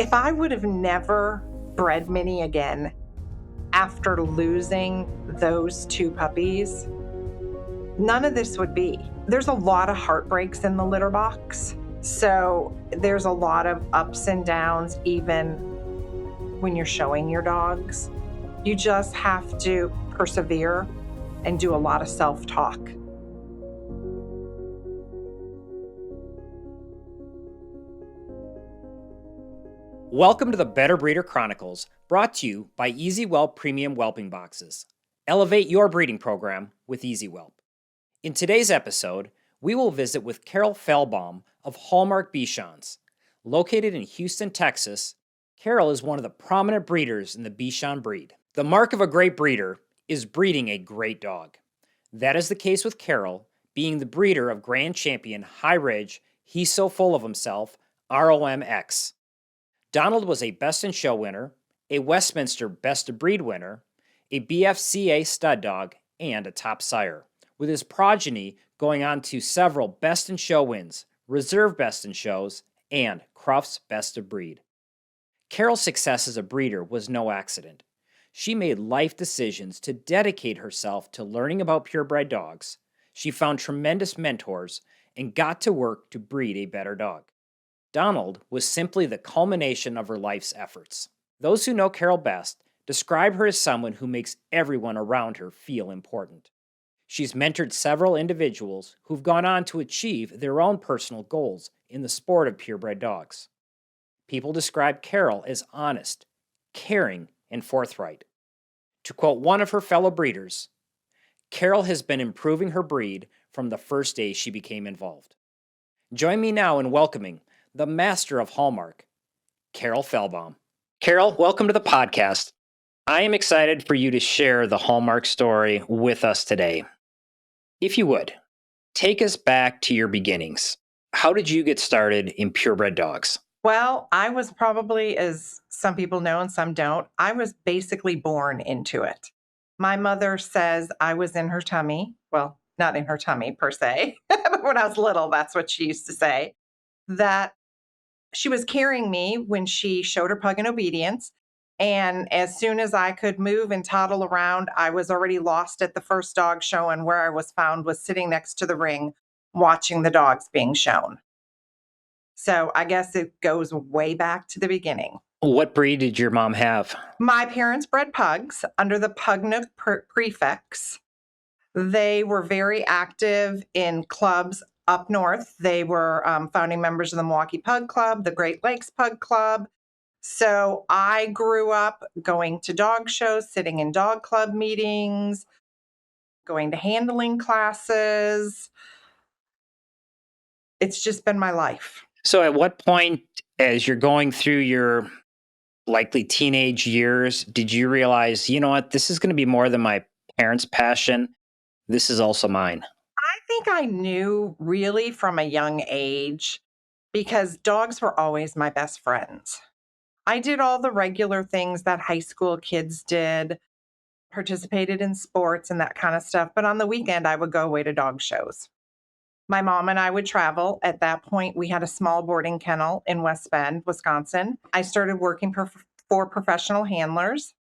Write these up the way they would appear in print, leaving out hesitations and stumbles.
If I would have never bred Minnie again after losing those two puppies, none of this would be. There's a lot of heartbreaks in the litter box. So there's a lot of ups and downs, even when you're showing your dogs. You just have to persevere and do a lot of self-talk. Welcome to the Better Breeder Chronicles, brought to you by Easy Whelp Premium Whelping Boxes. Elevate your breeding program with Easy Whelp. In today's episode, we will visit with Carol Felbaum of Hallmark Bichons. Located in Houston, Texas, Carol is one of the prominent breeders in the Bichon breed. The mark of a great breeder is breeding a great dog. That is the case with Carol, being the breeder of Grand Champion High Ridge, He's So Full of Himself, ROMX. Donald was a Best in Show winner, a Westminster Best of Breed winner, a BFCA stud dog, and a top sire, with his progeny going on to several Best in Show wins, Reserve Best in Shows, and Crufts Best of Breed. Carol's success as a breeder was no accident. She made life decisions to dedicate herself to learning about purebred dogs. She found tremendous mentors and got to work to breed a better dog. Donald was simply the culmination of her life's efforts. Those who know Carol best describe her as someone who makes everyone around her feel important. She's mentored several individuals who've gone on to achieve their own personal goals in the sport of purebred dogs. People describe Carol as honest, caring, and forthright. To quote one of her fellow breeders, Carol has been improving her breed from the first day she became involved. Join me now in welcoming the master of Hallmark, Carol Felbaum. Carol, welcome to the podcast. I am excited for you to share the Hallmark story with us today. If you would, take us back to your beginnings. How did you get started in purebred dogs? Well, I was probably, as some people know and some don't, I was basically born into it. My mother says I was in her tummy. Well, not in her tummy per se, but when I was little, that's what she used to say. That she was carrying me when she showed her pug in obedience. And as soon as I could move and toddle around, I was already lost at the first dog show. And where I was found was sitting next to the ring, watching the dogs being shown. So I guess it goes way back to the beginning. What breed did your mom have? My parents bred pugs under the Pugnook prefix. They were very active in clubs up north. They were founding members of the Milwaukee Pug Club, the Great Lakes Pug Club. So I grew up going to dog shows, sitting in dog club meetings, going to handling classes. It's just been my life. So at what point, as you're going through your likely teenage years, did you realize, you know what, this is going to be more than my parents' passion? This is also mine. I think I knew really from a young age because dogs were always my best friends. I did all the regular things that high school kids did, participated in sports and that kind of stuff. But on the weekend, I would go away to dog shows. My mom and I would travel. At that point, we had a small boarding kennel in West Bend, Wisconsin. I started working for professional handlers.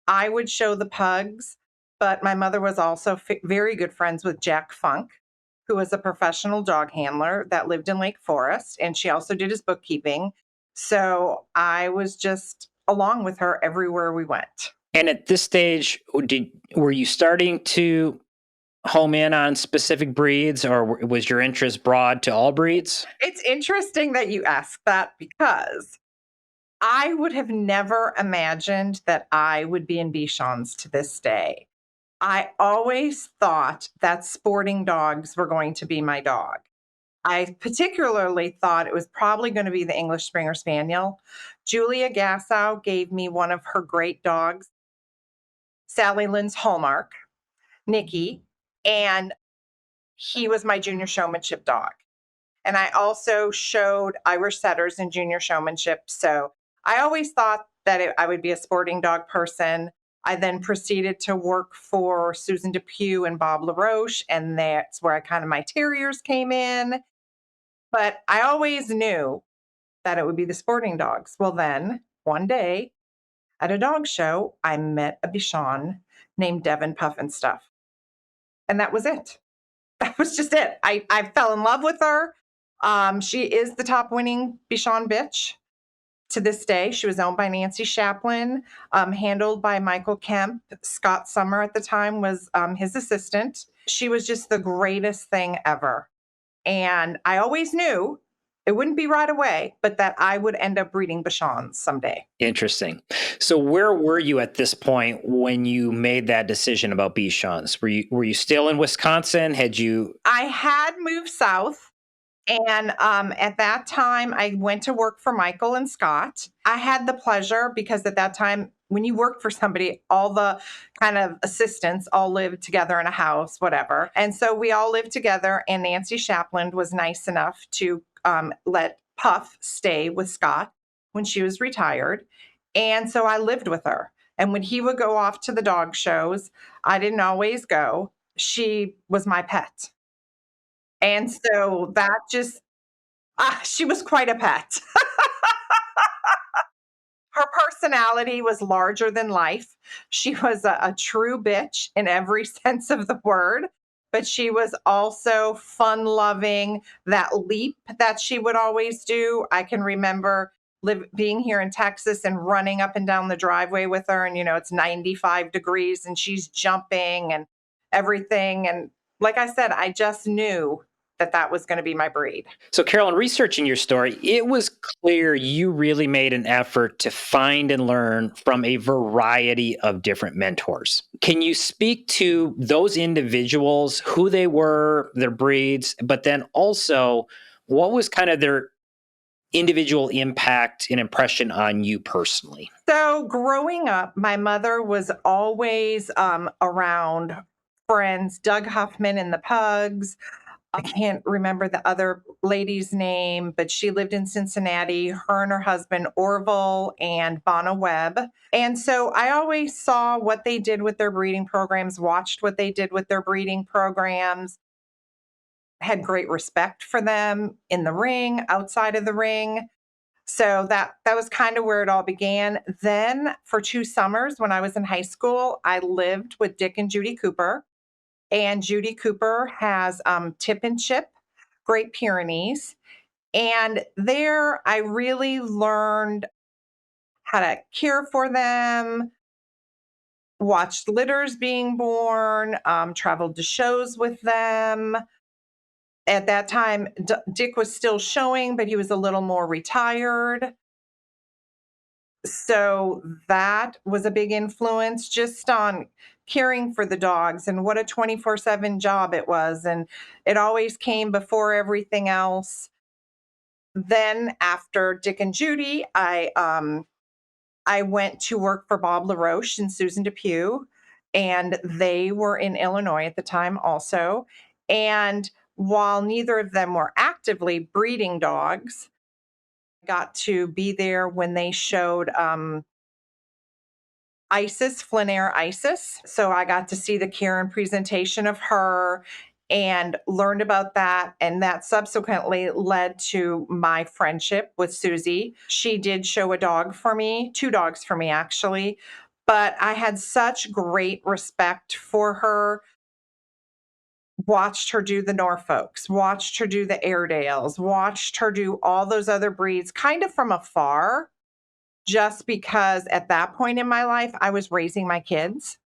I would show the pugs. But my mother was also very good friends with Jack Funk, who was a professional dog handler that lived in Lake Forest, and she also did his bookkeeping. So I was just along with her everywhere we went. And at this stage, were you starting to home in on specific breeds, or was your interest broad to all breeds? It's interesting that you ask that because I would have never imagined that I would be in Bichons to this day. I always thought that sporting dogs were going to be my dog. I particularly thought it was probably going to be the English Springer Spaniel. Julia Gassow gave me one of her great dogs, Sally Lynn's Hallmark, Nikki, and he was my junior showmanship dog. And I also showed Irish setters in junior showmanship. So I always thought that I would be a sporting dog person. I then proceeded to work for Susan Depew and Bob LaRoche, and that's where my terriers came in. But I always knew that it would be the sporting dogs. Well, then one day at a dog show, I met a Bichon named Devin Puff and Stuff. And that was it. That was just it. I fell in love with her. She is the top winning Bichon bitch to this day. She was owned by Nancy Chaplin, handled by Michael Kemp. Scott Summer at the time was his assistant. She was just the greatest thing ever. And I always knew it wouldn't be right away, but that I would end up breeding Bichons someday. Interesting. So where were you at this point when you made that decision about Bichons? Were you still in Wisconsin? I had moved south. And at that time, I went to work for Michael and Scott. I had the pleasure because at that time, when you worked for somebody, all the kind of assistants all lived together in a house, whatever. And so we all lived together. And Nancy Chaplin was nice enough to let Puff stay with Scott when she was retired. And so I lived with her. And when he would go off to the dog shows, I didn't always go. She was my pet. And so that just, she was quite a pet. Her personality was larger than life. She was a true bitch in every sense of the word, but she was also fun loving. That leap that she would always do. I can remember being here in Texas and running up and down the driveway with her. And, it's 95 degrees and she's jumping and everything. And like I said, I just knew that was going to be my breed. So, Carol, in researching your story, it was clear you really made an effort to find and learn from a variety of different mentors. Can you speak to those individuals, who they were, their breeds, but then also what was kind of their individual impact and impression on you personally? So, growing up, my mother was always around friends, Doug Huffman and the Pugs. I can't remember the other lady's name, but she lived in Cincinnati, her and her husband, Orville and Bonna Webb. And so I always saw what they did with their breeding programs, watched what they did with their breeding programs, had great respect for them in the ring, outside of the ring. So that was kind of where it all began. Then for 2 summers when I was in high school, I lived with Dick and Judy Cooper. And Judy Cooper has Tip and Chip, Great Pyrenees. And there I really learned how to care for them, watched litters being born, traveled to shows with them. At that time, Dick was still showing, but he was a little more retired. So that was a big influence just on caring for the dogs and what a 24/7 job it was. And it always came before everything else. Then after Dick and Judy, I went to work for Bob LaRoche and Susan Depew, and they were in Illinois at the time also. And while neither of them were actively breeding dogs, got to be there when they showed Isis, Flanair Isis. So I got to see the care and presentation of her and learned about that. And that subsequently led to my friendship with Susie. She did show a dog for me, 2 dogs for me, actually. But I had such great respect for her. Watched her do the Norfolks, watched her do the Airedales, watched her do all those other breeds kind of from afar, just because at that point in my life, I was raising my kids.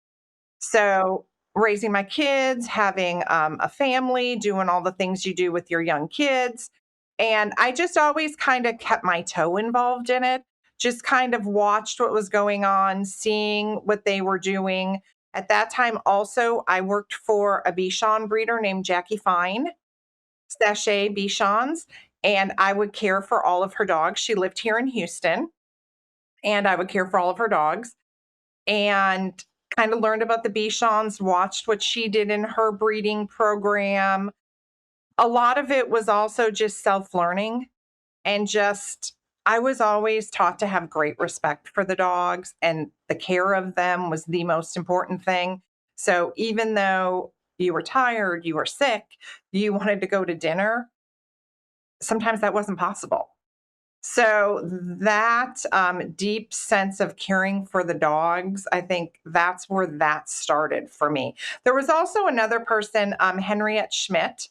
So raising my kids, having a family, doing all the things you do with your young kids. And I just always kind of kept my toe involved in it, just kind of watched what was going on, seeing what they were doing. At that time, also, I worked for a Bichon breeder named Jackie Fine, Sachet Bichons, and I would care for all of her dogs. She lived here in Houston, and I would care for all of her dogs and kind of learned about the Bichons, watched what she did in her breeding program. A lot of it was also just self-learning and I was always taught to have great respect for the dogs, and the care of them was the most important thing. So even though you were tired, you were sick, you wanted to go to dinner, sometimes that wasn't possible. So that deep sense of caring for the dogs, I think that's where that started for me. There was also another person, Henriette Schmidt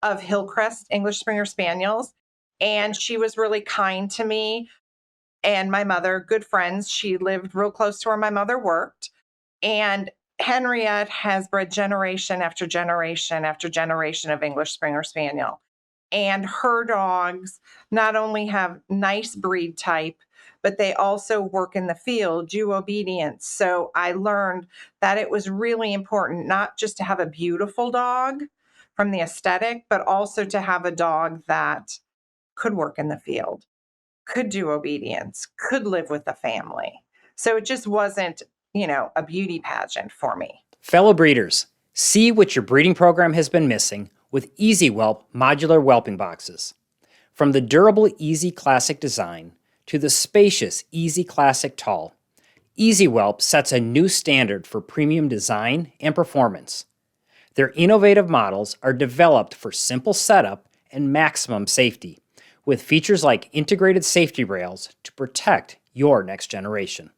of Hillcrest English Springer Spaniels, and she was really kind to me and my mother, good friends. She lived real close to where my mother worked. And Henriette has bred generation after generation after generation of English Springer Spaniel. And her dogs not only have nice breed type, but they also work in the field, do obedience. So I learned that it was really important not just to have a beautiful dog from the aesthetic, but also to have a dog that could work in the field, could do obedience, could live with the family. So it just wasn't, a beauty pageant for me. Fellow breeders, see what your breeding program has been missing with Easy Whelp modular whelping boxes. From the durable Easy Classic design to the spacious Easy Classic Tall, Easy Whelp sets a new standard for premium design and performance. Their innovative models are developed for simple setup and maximum safety, with features like integrated safety rails to protect your next generation.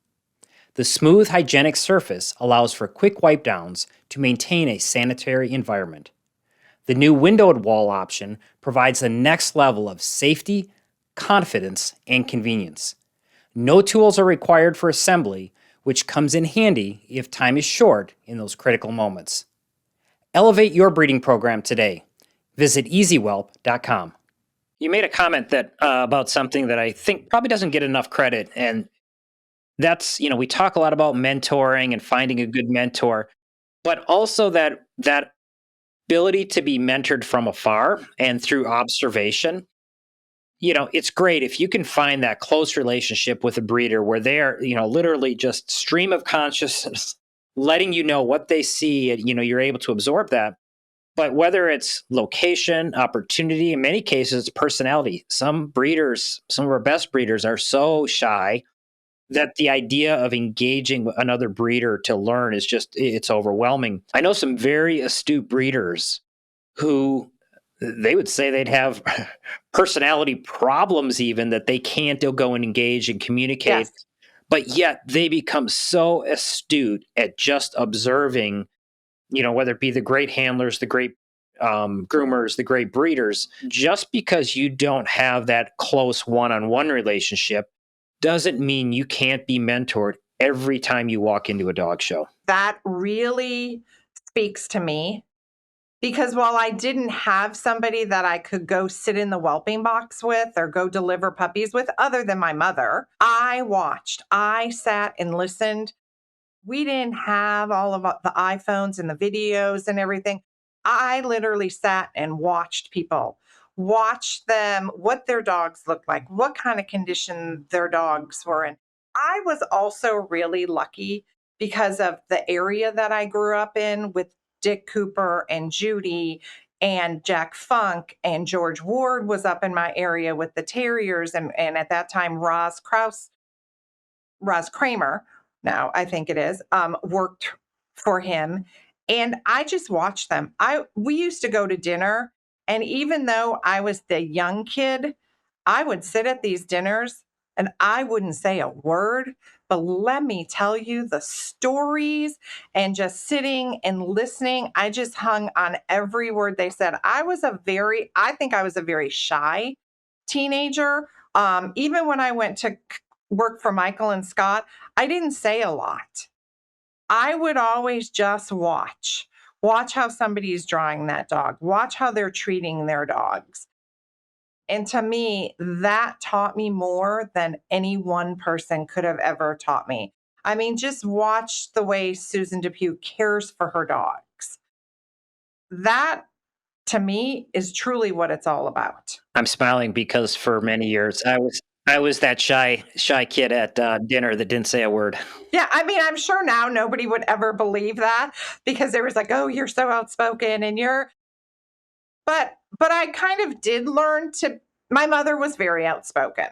The smooth, hygienic surface allows for quick wipe downs to maintain a sanitary environment. The new windowed wall option provides the next level of safety, confidence, and convenience. No tools are required for assembly, which comes in handy if time is short in those critical moments. Elevate your breeding program today. Visit easywhelp.com. You made a comment that about something that I think probably doesn't get enough credit, and that's, we talk a lot about mentoring and finding a good mentor, but also that ability to be mentored from afar and through observation. It's great if you can find that close relationship with a breeder where they're, literally just stream of consciousness, letting you know what they see, and, you're able to absorb that. But whether it's location, opportunity, in many cases, personality. Some breeders, some of our best breeders are so shy that the idea of engaging another breeder to learn is just, it's overwhelming. I know some very astute breeders who they would say they'd have personality problems, even that they can't go and engage and communicate. Yes. But yet they become so astute at just observing, whether it be the great handlers, the great groomers, the great breeders. Just because you don't have that close one-on-one relationship doesn't mean you can't be mentored every time you walk into a dog show. That really speaks to me because while I didn't have somebody that I could go sit in the whelping box with or go deliver puppies with, other than my mother, I watched, I sat and listened. We didn't have all of the iPhones and the videos and everything. I literally sat and watched people, watched them, what their dogs looked like, what kind of condition their dogs were in. I was also really lucky because of the area that I grew up in with Dick Cooper and Judy and Jack Funk, and George Ward was up in my area with the Terriers, and at that time Roz Kramer, now I think it is, worked for him. And I just watched them. We used to go to dinner, and even though I was the young kid, I would sit at these dinners and I wouldn't say a word. But let me tell you the stories and just sitting and listening. I just hung on every word they said. I think I was a very shy teenager. Even when I went to work for Michael and Scott, I didn't say a lot. I would always just watch how somebody's drawing that dog, watch how they're treating their dogs. And to me, that taught me more than any one person could have ever taught me. I mean, just watch the way Susan Depew cares for her dogs. That, to me, is truly what it's all about. I'm smiling because for many years I was that shy kid at dinner that didn't say a word. Yeah, I mean, I'm sure now nobody would ever believe that because there was like, oh, you're so outspoken and but I kind of did learn to, my mother was very outspoken,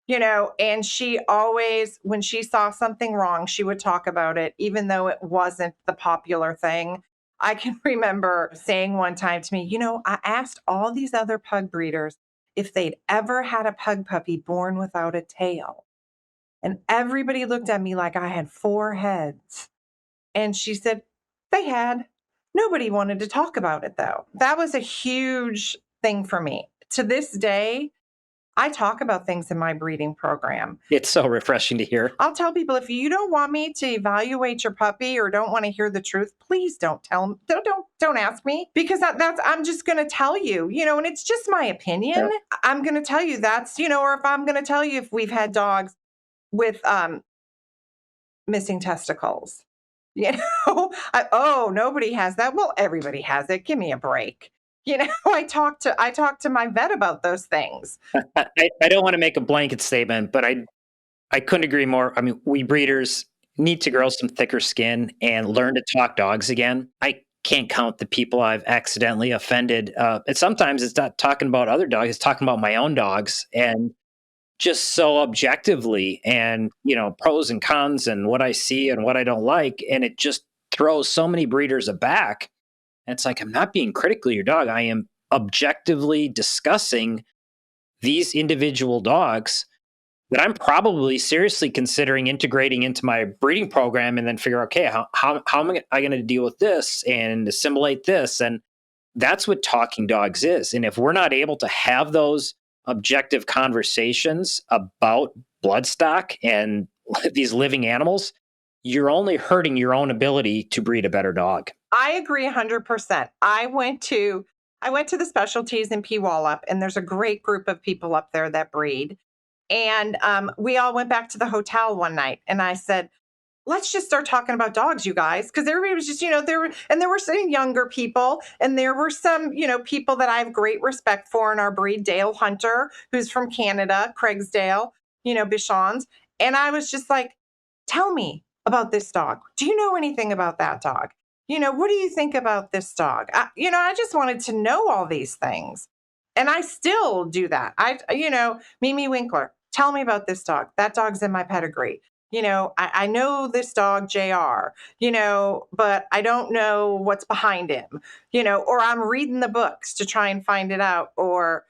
and she always, when she saw something wrong, she would talk about it, even though it wasn't the popular thing. I can remember saying one time to me, I asked all these other pug breeders if they'd ever had a pug puppy born without a tail. And everybody looked at me like I had 4 heads. And she said, they had. Nobody wanted to talk about it, though. That was a huge thing for me. To this day, I talk about things in my breeding program. It's so refreshing to hear. I'll tell people, if you don't want me to evaluate your puppy or don't want to hear the truth, please don't tell them. Don't ask me, because that's I'm just going to tell you, and it's just my opinion. Yeah. I'm going to tell you that's, or if I'm going to tell you if we've had dogs with missing testicles. Nobody has that. Well, everybody has it. Give me a break. I talked to my vet about those things. I don't want to make a blanket statement, but I couldn't agree more. I mean, we breeders need to grow some thicker skin and learn to talk dogs again. I can't count the people I've accidentally offended. And sometimes it's not talking about other dogs, it's talking about my own dogs, and just so objectively, and pros and cons and what I see and what I don't like. And it just throws so many breeders aback. And it's like, I'm not being critical of your dog. I am objectively discussing these individual dogs that I'm probably seriously considering integrating into my breeding program, and then figure, okay, how am I going to deal with this and assimilate this? And that's what talking dogs is. And if we're not able to have those objective conversations about bloodstock and these living animals, you're only hurting your own ability to breed a better dog. I agree 100%. I went to the specialties in Puyallup, and there's a great group of people up there that breed. And we all went back to the hotel one night, and I said, let's just start talking about dogs, you guys. Because everybody was just, there were some younger people, and there were some, people that I have great respect for in our breed. Dale Hunter, who's from Canada, Craigsdale, Bichons. And I was just like, tell me about this dog. Do you know anything about that dog? What do you think about this dog? I just wanted to know all these things. And I still do that. Mimi Winkler, tell me about this dog. That dog's in my pedigree. I know this dog, JR, but I don't know what's behind him, or I'm reading the books to try and find it out. Or,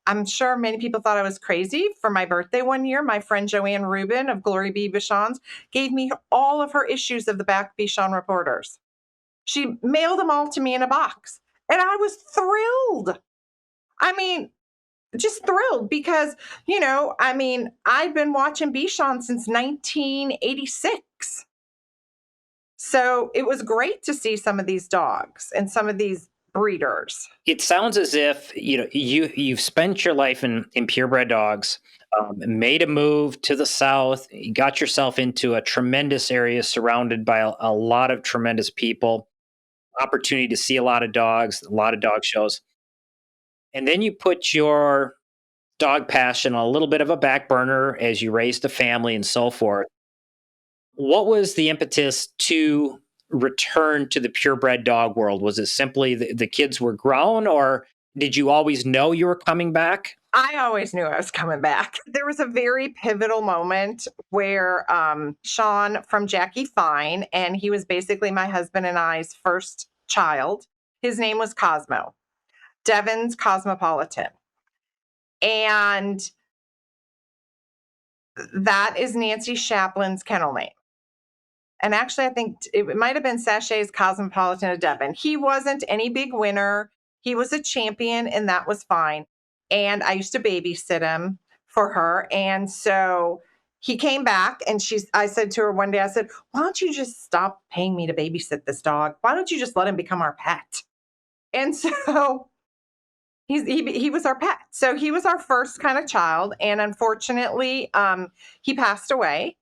I'm sure many people thought I was crazy. For my birthday one year, my friend Joanne Rubin of Glory Be Bichons gave me all of her issues of the back Bichon Reporters. She mailed them all to me in a box. And I was thrilled. Just thrilled because, I've been watching Bichon since 1986. So it was great to see some of these dogs and some of these breeders. It sounds as if you've spent your life in purebred dogs, made a move to the south, you got yourself into a tremendous area surrounded by a lot of tremendous people, opportunity to see a lot of dogs, a lot of dog shows, and then you put your dog passion on a little bit of a back burner as you raised a family and so forth. What was the impetus to return to the purebred dog world? Was it simply the kids were grown, or did you always know you were coming back? I always knew I was coming back. There was a very pivotal moment where Sean from Jackie Fine, and he was basically my husband and I's first child. His name was Cosmo, Devon's Cosmopolitan. And that is Nancy Shaplin's kennel name. And actually, I think it might have been Sachet's Cosmopolitan of Devon. He wasn't any big winner. He was a champion, and that was fine. And I used to babysit him for her. And so he came back, and I said to her one day, I said, why don't you just stop paying me to babysit this dog? Why don't you just let him become our pet? And so he was our pet. So he was our first kind of child. And unfortunately, he passed away.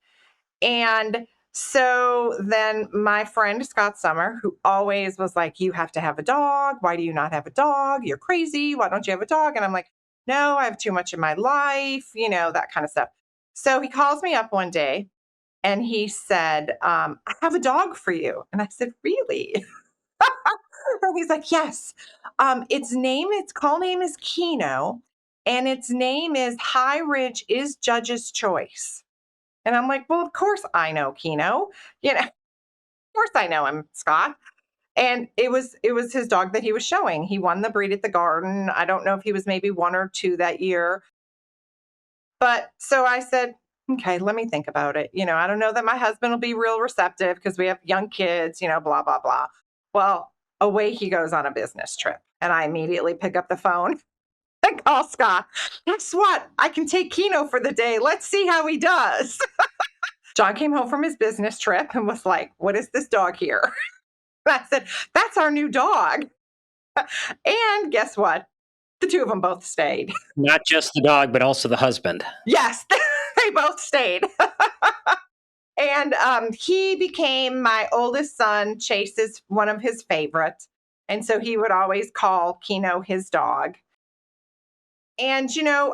And so then my friend Scott Summer, who always was like, you have to have a dog. Why do you not have a dog? You're crazy. Why don't you have a dog? And I'm like, no, I have too much in my life, that kind of stuff. So he calls me up one day and he said, I have a dog for you. And I said, really? And he's like, yes. Its call name is Kino, and its name is High Ridge is Judge's Choice. And I'm like, well, of course I know Kino. Of course I know him, Scott. And it was his dog that he was showing. He won the breed at the garden. I don't know if he was maybe 1 or 2 that year. But so I said, okay, let me think about it. I don't know that my husband will be real receptive because we have young kids, blah, blah, blah. Well, away he goes on a business trip. And I immediately pick up the phone and call Scott. Guess what? I can take Kino for the day. Let's see how he does. John came home from his business trip and was like, what is this dog here? I said, that's our new dog. And guess what? The 2 of them both stayed. Not just the dog, but also the husband. Yes, they both stayed. And he became my oldest son. Chase is one of his favorites. And so he would always call Kino his dog. And,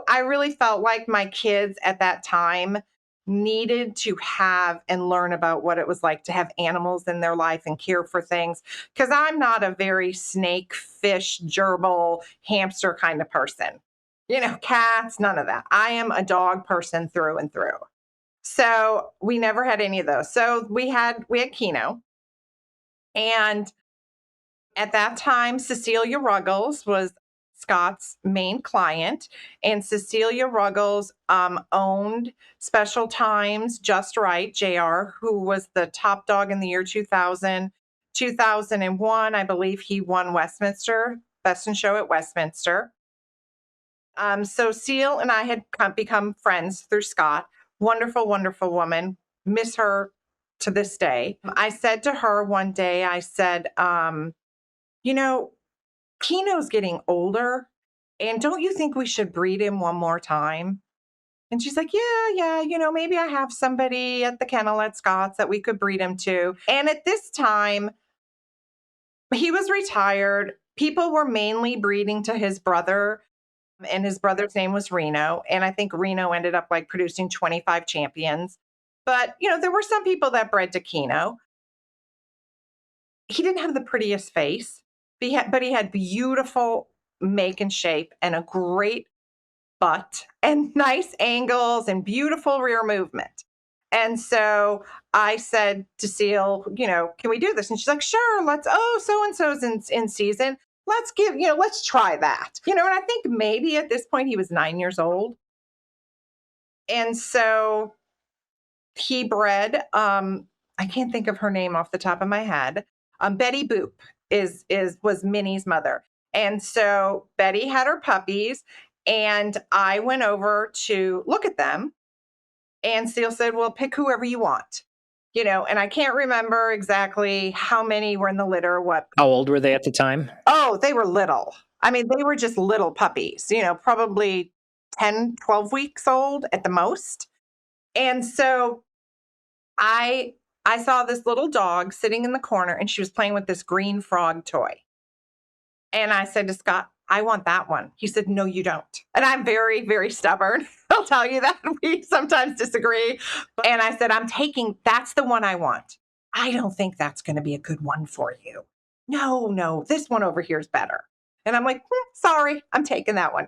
I really felt like my kids at that time needed to have and learn about what it was like to have animals in their life and care for things. Because I'm not a very snake, fish, gerbil, hamster kind of person. Cats, none of that. I am a dog person through and through. So we never had any of those. So we had Kino. And at that time, Cecilia Ruggles was Scott's main client, and Cecilia Ruggles owned Special Times, Just Right, JR, who was the top dog in the year 2000. 2001, I believe he won Westminster, Best in Show at Westminster. So Seal and I had become friends through Scott. Wonderful, wonderful woman. Miss her to this day. I said to her one day, I said, Kino's getting older, and don't you think we should breed him one more time? And she's like, yeah, maybe I have somebody at the kennel at Scott's that we could breed him to. And at this time, he was retired. People were mainly breeding to his brother, and his brother's name was Reno. And I think Reno ended up producing 25 champions. But, there were some people that bred to Kino. He didn't have the prettiest face. But he had beautiful make and shape and a great butt and nice angles and beautiful rear movement. And so I said to Seal, can we do this? And she's like, sure, so-and-so's in season. Let's try that. And I think maybe at this point he was 9 years old. And so he bred, I can't think of her name off the top of my head. Betty Boop was Minnie's mother. And so Betty had her puppies, and I went over to look at them, and Seal said, well, pick whoever you want, and I can't remember exactly how many were in the litter, what. How old were they at the time? Oh, they were little. I mean, they were just little puppies, probably 10, 12 weeks old at the most. And so I saw this little dog sitting in the corner, and she was playing with this green frog toy. And I said to Scott, I want that one. He said, no, you don't. And I'm very, very stubborn. I'll tell you that. We sometimes disagree. And I said, that's the one I want. I don't think that's going to be a good one for you. No, this one over here is better. And I'm like, sorry, I'm taking that one.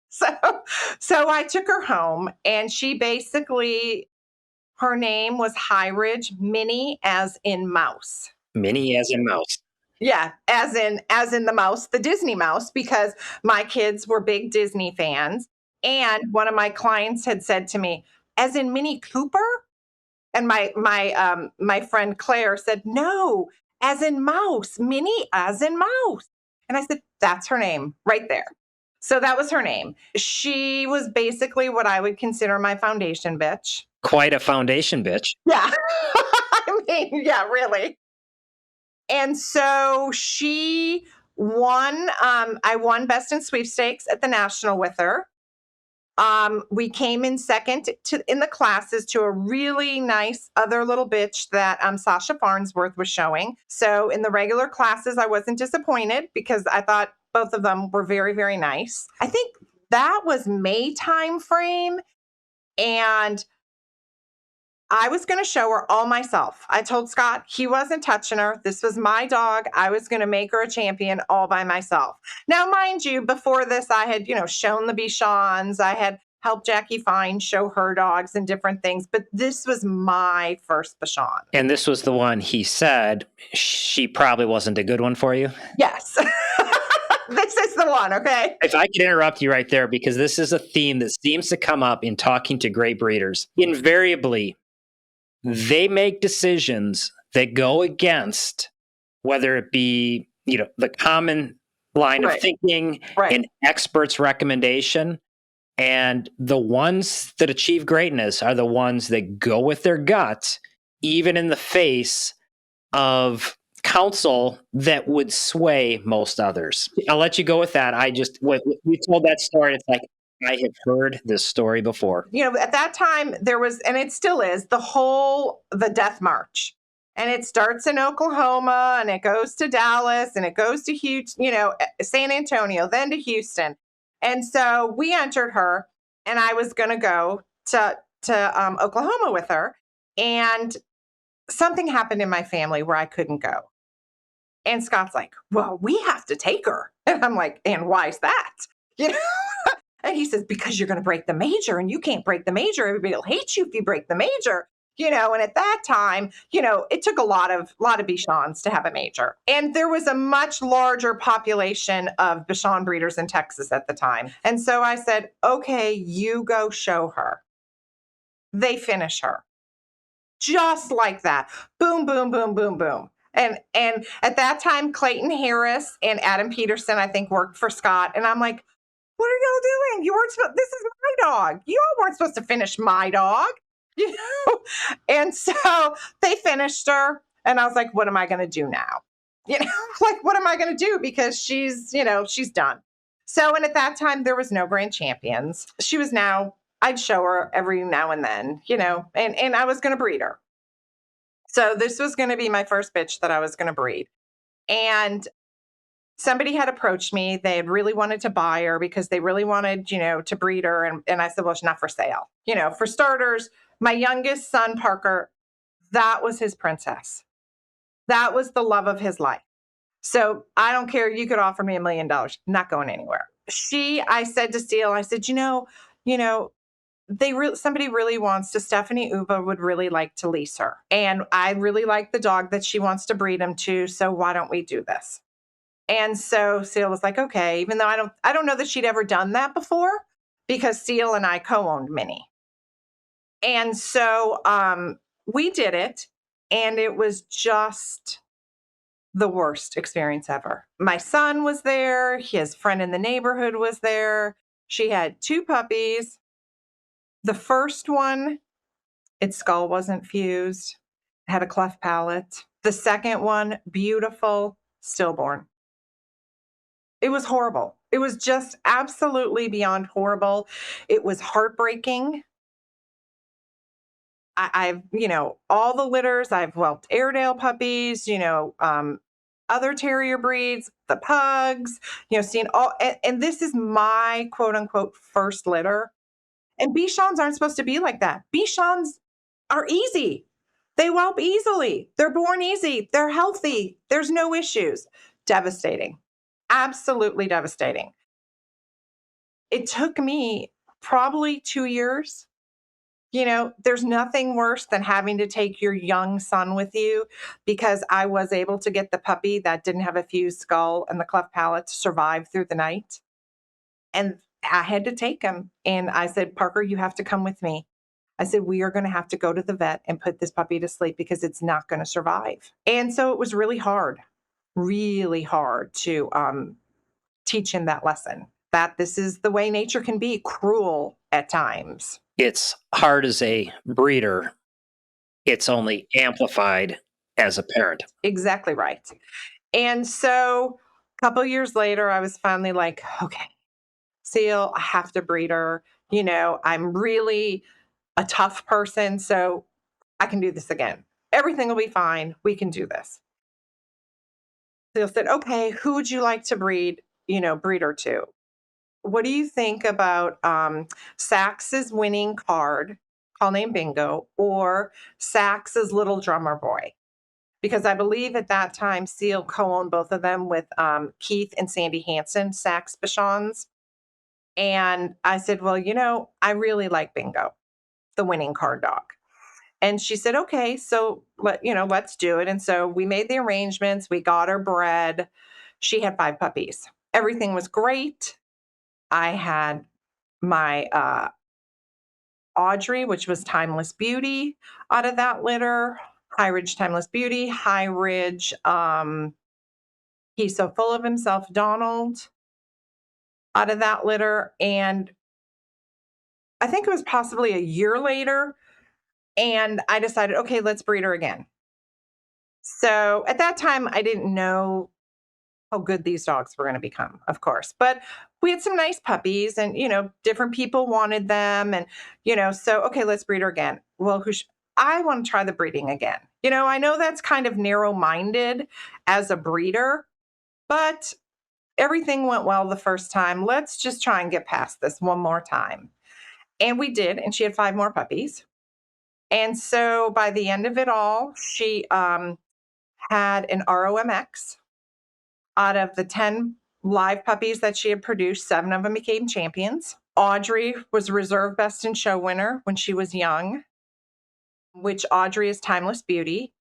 So I took her home, and she basically, her name was High Ridge, Minnie as in mouse. Minnie as in mouse. Yeah, as in the mouse, the Disney mouse, because my kids were big Disney fans. And one of my clients had said to me, as in Minnie Cooper? And my friend Claire said, no, as in mouse, Minnie as in mouse. And I said, that's her name right there. So that was her name. She was basically what I would consider my foundation bitch. Quite a foundation bitch. Yeah. I mean, yeah, really. And so she won. I won Best in Sweepstakes at the National with her. We came in second in the classes to a really nice other little bitch that Sasha Farnsworth was showing. So in the regular classes, I wasn't disappointed because I thought both of them were very, very nice. I think that was May time frame. And I was going to show her all myself. I told Scott he wasn't touching her. This was my dog. I was going to make her a champion all by myself. Now, mind you, before this, I had, shown the Bichons. I had help Jackie find, show her dogs and different things. But this was my first Bichon. And this was the one he said she probably wasn't a good one for you? Yes. This is the one, okay? If I could interrupt you right there, because this is a theme that seems to come up in talking to great breeders. Invariably, they make decisions that go against whether it be, the common line of thinking, an expert's recommendation. And the ones that achieve greatness are the ones that go with their gut, even in the face of counsel that would sway most others. I'll let you go with that. When you told that story, it's like, I have heard this story before. At that time there was, and it still is, the Death March. And it starts in Oklahoma and it goes to Dallas and it goes to San Antonio, then to Houston. And so we entered her, and I was going to go to Oklahoma with her. And something happened in my family where I couldn't go. And Scott's like, well, we have to take her. And I'm like, and why is that? And he says, because you're going to break the major, and you can't break the major. Everybody will hate you if you break the major. And at that time, it took a lot of Bichons to have a major. And there was a much larger population of Bichon breeders in Texas at the time. And so I said, okay, you go show her. They finish her. Just like that. Boom, boom, boom, boom, boom. And at that time, Clayton Harris and Adam Peterson, I think, worked for Scott. And I'm like, what are y'all doing? You weren't supposed, this is my dog. You all weren't supposed to finish my dog. And so they finished her, and I was like, what am I going to do now? What am I going to do? Because she's done. So, and at that time there was no grand champions. I'd show her every now and then, and I was going to breed her. So this was going to be my first bitch that I was going to breed. And somebody had approached me. They had really wanted to buy her because they really wanted, to breed her. And I said, well, she's not for sale. For starters, my youngest son, Parker, that was his princess. That was the love of his life. So I don't care. You could offer me $1 million. Not going anywhere. I said to Steele, I said, somebody really wants to, Stephanie Uva would really like to lease her. And I really like the dog that she wants to breed him to. So why don't we do this? And so Steele was like, okay, even though I don't know that she'd ever done that before, because Steele and I co-owned Minnie. And so we did it, and it was just the worst experience ever. My son was there. His friend in the neighborhood was there. She had 2 puppies. The first one, its skull wasn't fused, had a cleft palate. The second one, beautiful, stillborn. It was horrible. It was just absolutely beyond horrible. It was heartbreaking. I've, all the litters, I've whelped Airedale puppies, other terrier breeds, the pugs, seen all, and this is my quote unquote first litter. And Bichons aren't supposed to be like that. Bichons are easy. They whelp easily. They're born easy. They're healthy. There's no issues. Devastating. Absolutely devastating. It took me probably 2 years. There's nothing worse than having to take your young son with you, because I was able to get the puppy that didn't have a fused skull and the cleft palate to survive through the night. And I had to take him. And I said, Parker, you have to come with me. I said, we are going to have to go to the vet and put this puppy to sleep because it's not going to survive. And so it was really hard to teach him that lesson, that this is the way nature can be cruel at times. It's hard as a breeder. It's only amplified as a parent. Exactly right. And so a couple years later, I was finally like, okay, Seal, I have to breed her. I'm really a tough person, so I can do this again. Everything will be fine. We can do this. Seal said, okay, who would you like to breed her to? What do you think about Sax's winning card, call name bingo, or Sax's little drummer boy? Because I believe at that time, Seal co-owned both of them with Keith and Sandy Hansen, Sax Bichons. And I said, well, I really like Bingo, the winning card dog. And she said, okay, so let's do it. And so we made the arrangements. We got her bred. She had 5 puppies. Everything was great. I had my Audrey, which was Timeless Beauty, out of that litter. High Ridge Timeless Beauty, High Ridge, he's so full of himself, Donald, out of that litter. And I think it was possibly a year later, and I decided, okay, let's breed her again. So at that time, I didn't know how good these dogs were going to become, of course. But we had some nice puppies, and different people wanted them, and so okay, let's breed her again. Well, I want to try the breeding again. I know that's kind of narrow-minded as a breeder, but everything went well the first time. Let's just try and get past this one more time. And we did, and she had 5 more puppies. And so by the end of it all, she had an ROMX. Out of the 10 live puppies that she had produced, 7 of them became champions. Audrey was reserve best in show winner when she was young, which Audrey is Timeless Beauty.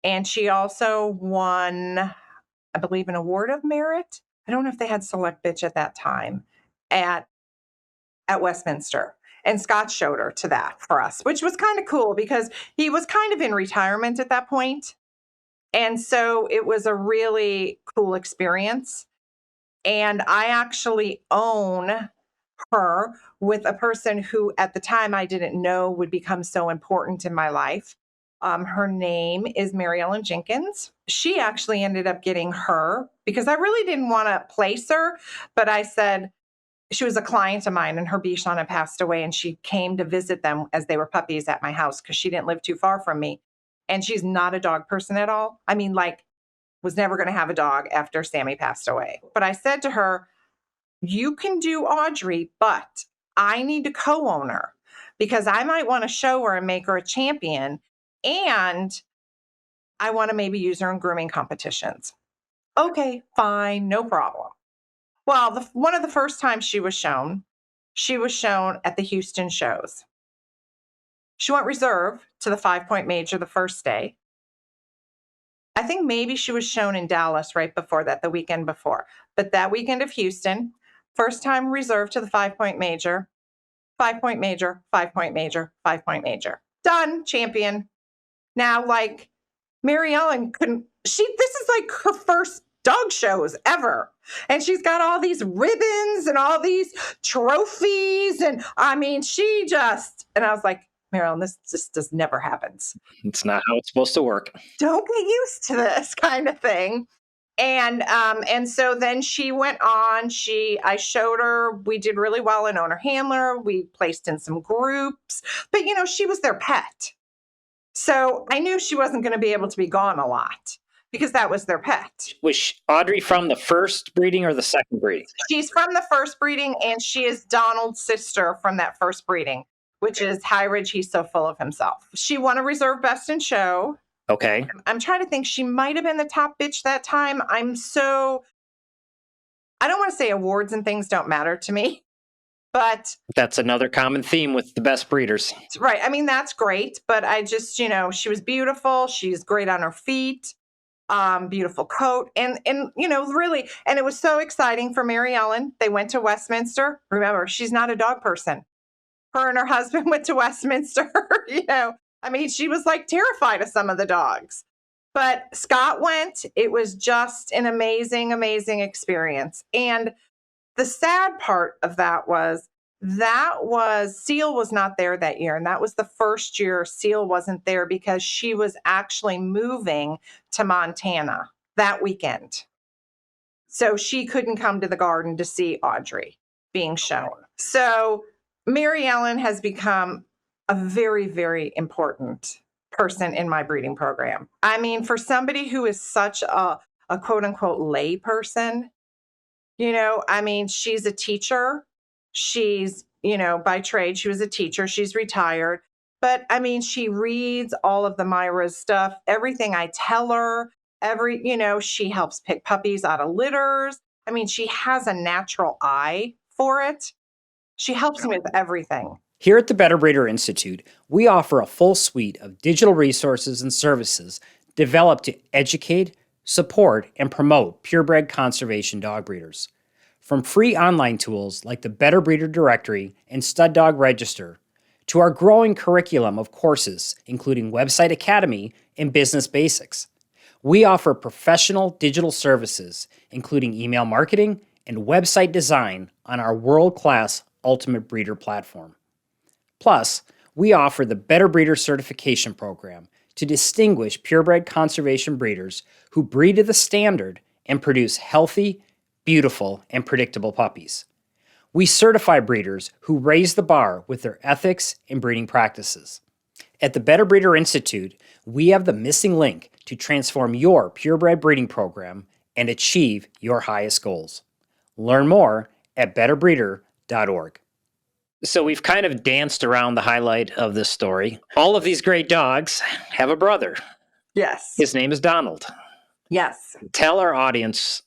And she also won, I believe, an award of merit. I don't know if they had Select Bitch at that time at Westminster. And Scott showed her to that for us, which was kind of cool because he was kind of in retirement at that point. And so it was a really cool experience. And I actually own her with a person who at the time I didn't know would become so important in my life. Her name is Mary Ellen Jenkins. She actually ended up getting her because I really didn't want to place her, but I said, she was a client of mine and her Bichon had passed away, and she came to visit them as they were puppies at my house because she didn't live too far from me. And she's not a dog person at all. I mean, was never going to have a dog after Sammy passed away. But I said to her, you can do Audrey, but I need to co-own her because I might want to show her and make her a champion. And I want to maybe use her in grooming competitions. Okay, fine, no problem. Well, one of the first times she was shown at the Houston shows. She went reserve to the 5-point major the first day. I think maybe she was shown in Dallas right before that, the weekend before. But that weekend of Houston, first time reserve to the 5-point major, 5-point major, 5-point major, 5-point major. Done, champion. Now, Mary Ellen this is her first dog shows ever. And she's got all these ribbons and all these trophies. And I mean, and I was like, Marilyn, this just never happens. It's not how it's supposed to work. Don't get used to this kind of thing. And so then she went on. I showed her. We did really well in owner handler. We placed in some groups, but she was their pet. So I knew she wasn't going to be able to be gone a lot because that was their pet. Was Audrey from the first breeding or the second breeding? She's from the first breeding, and she is Donald's sister from that first breeding, which is High Ridge. He's so full of himself. She won a reserve best in show. Okay. I'm trying to think. She might have been the top bitch that time. I don't want to say awards and things don't matter to me, but that's another common theme with the best breeders. Right. I mean, that's great, but I just, she was beautiful. She's great on her feet. Beautiful coat. And really, and it was so exciting for Mary Ellen. They went to Westminster. Remember, she's not a dog person. Her and her husband went to Westminster, I mean, she was terrified of some of the dogs, but Scott went. It was just an amazing, amazing experience. And the sad part of that was Seal was not there that year. And that was the first year Seal wasn't there because she was actually moving to Montana that weekend. So she couldn't come to the garden to see Audrey being shown. So Mary Ellen has become a very, very important person in my breeding program. I mean, for somebody who is such a quote unquote lay person, I mean, she's a teacher. She's, by trade, she was a teacher. She's retired. But I mean, she reads all of the Myra's stuff, everything I tell her, she helps pick puppies out of litters. I mean, she has a natural eye for it. She helps me with everything. Here at the Better Breeder Institute, we offer a full suite of digital resources and services developed to educate, support, and promote purebred conservation dog breeders. From free online tools like the Better Breeder Directory and Stud Dog Register, to our growing curriculum of courses, including Website Academy and Business Basics. We offer professional digital services, including email marketing and website design on our world-class Ultimate Breeder platform. Plus, we offer the Better Breeder Certification Program to distinguish purebred conservation breeders who breed to the standard and produce healthy, beautiful, and predictable puppies. We certify breeders who raise the bar with their ethics and breeding practices. At the Better Breeder Institute, we have the missing link to transform your purebred breeding program and achieve your highest goals. Learn more at betterbreeder.org. So we've kind of danced around the highlight of this story. All of these great dogs have a brother. Yes. His name is Donald. Yes. Tell our audience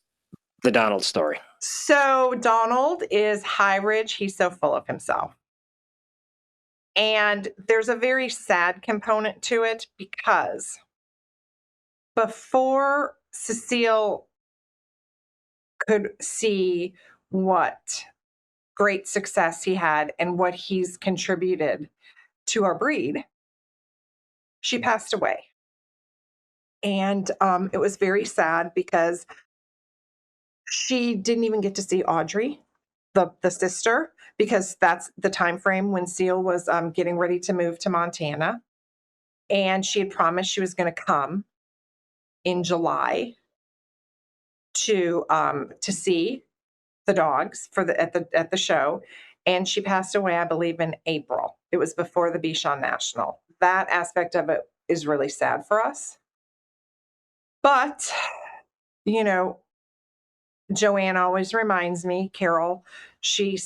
the Donald story. So Donald is high ridge. He's so full of himself. And there's a very sad component to it because before Cecile could see what great success he had and what he's contributed to our breed, she passed away. And it was very sad because she didn't even get to see Audrey, the sister, because that's the time frame when Seal was getting ready to move to Montana. And she had promised she was going to come in July to see the dogs at the show. And she passed away, I believe, in April. It was before the Bichon National. That aspect of it is really sad for us. But, you know, Joanne always reminds me, Carol, she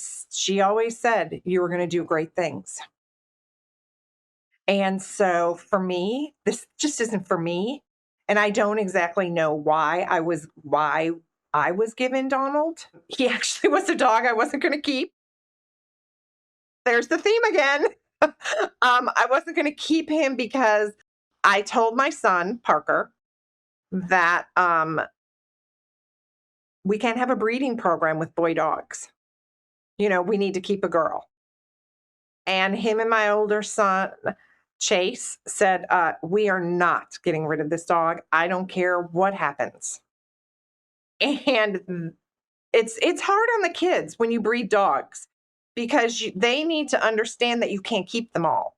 always said you were going to do great things. And so for me, this just isn't for me. And I don't exactly know why I was given Donald. He actually was a dog I wasn't going to keep. There's the theme again. I wasn't going to keep him because I told my son, Parker, that we can't have a breeding program with boy dogs. You know, we need to keep a girl. And him and my older son, Chase, said, we are not getting rid of this dog. I don't care what happens. And it's hard on the kids when you breed dogs because they need to understand that you can't keep them all.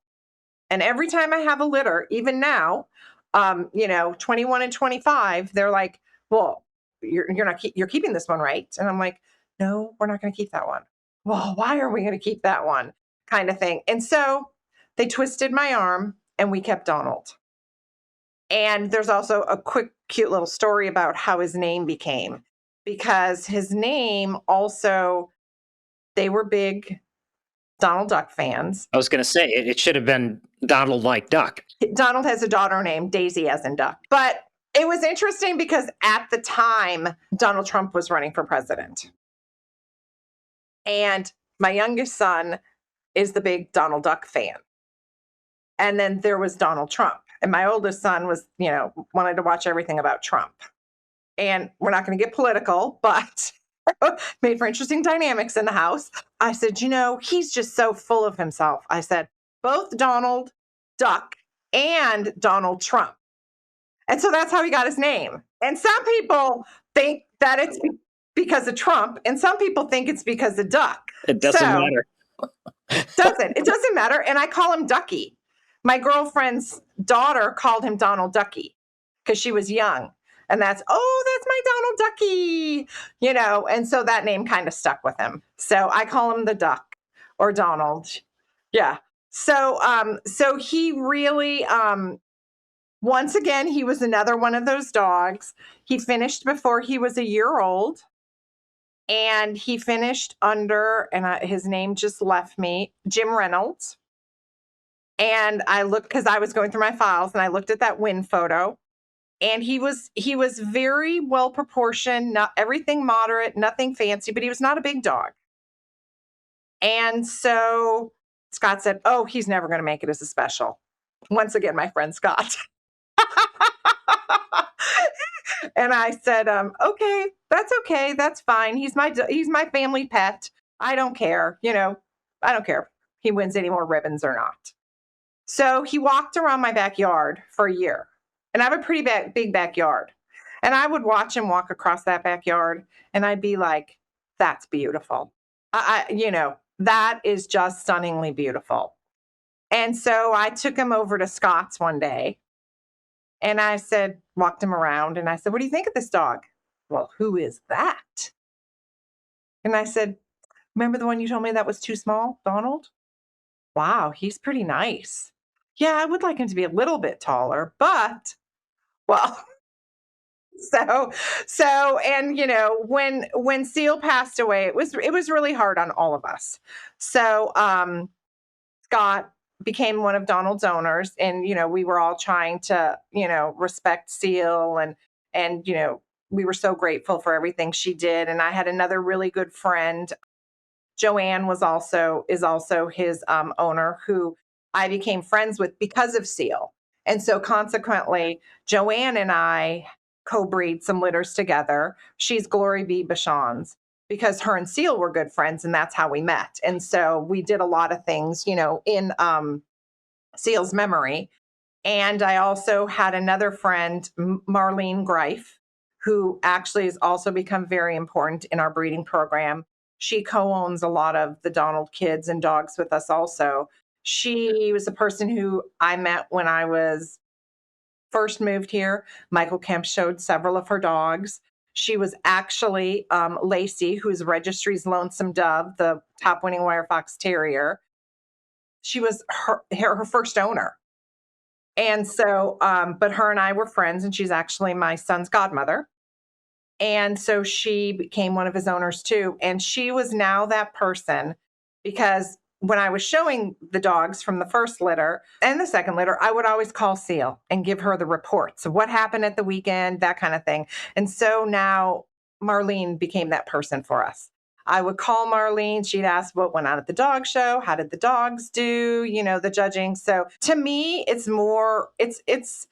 And every time I have a litter, even now, 21 and 25, they're like, well, you're keeping this one, right? And I'm like, no, we're not going to keep that one. Well, why are we going to keep that one? Kind of thing. And so they twisted my arm and we kept Donald. And there's also a quick, cute little story about how his name became, because his name also, they were big Donald Duck fans. I was going to say, it should have been Donald like Duck. Donald has a daughter named Daisy as in Duck. But it was interesting because at the time, Donald Trump was running for president. And my youngest son is the big Donald Duck fan. And then there was Donald Trump. And my oldest son was, wanted to watch everything about Trump. And we're not going to get political, but made for interesting dynamics in the house. I said, he's just so full of himself. I said, both Donald Duck and Donald Trump. And so that's how he got his name. And some people think that it's because of Trump, and some people think it's because of Duck. It doesn't matter. It doesn't matter. And I call him Ducky. My girlfriend's daughter called him Donald Ducky because she was young. And that's my Donald Ducky, and so that name kind of stuck with him. So I call him the Duck or Donald. Yeah. So he really, once again, he was another one of those dogs. He finished before he was a year old. And he finished under, and his name just left me, Jim Reynolds. And I looked, because I was going through my files, and I looked at that win photo. And he was very well proportioned, not everything moderate, nothing fancy, but he was not a big dog. And so Scott said, oh, he's never going to make it as a special. Once again, my friend Scott. And I said, okay, that's okay. That's fine. He's my family pet. I don't care. I don't care if he wins any more ribbons or not. So he walked around my backyard for a year. And I have a pretty big backyard. And I would watch him walk across that backyard and I'd be like, that's beautiful. That is just stunningly beautiful. And so I took him over to Scott's one day and I said, walked him around and I said, what do you think of this dog? Well, who is that? And I said, remember the one you told me that was too small, Donald? Wow, he's pretty nice. Yeah, I would like him to be a little bit taller, but well, and when Seal passed away, it was really hard on all of us. So Scott became one of Donald's owners, and we were all trying to respect Seal, and we were so grateful for everything she did. And I had another really good friend, Joanne is also his owner, who I became friends with because of Seal. And so consequently, Joanne and I co-breed some litters together. She's Glory B. Bichons because her and Seal were good friends, and that's how we met. And so we did a lot of things, in Seal's memory. And I also had another friend, Marlene Greif, who actually has also become very important in our breeding program. She co-owns a lot of the Donald kids and dogs with us also. She was a person who I met when I was first moved here. Michael Kemp showed several of her dogs. She was actually Lacey, who's Registry's Lonesome Dove, the top winning wire fox terrier. She was her first owner. And so, but her and I were friends, and she's actually my son's godmother. And so she became one of his owners too. And she was now that person because when I was showing the dogs from the first litter and the second litter, I would always call Seal and give her the reports of what happened at the weekend, that kind of thing. And so now Marlene became that person for us. I would call Marlene. She'd ask what went on at the dog show. How did the dogs do? The judging. So to me, it's more, it's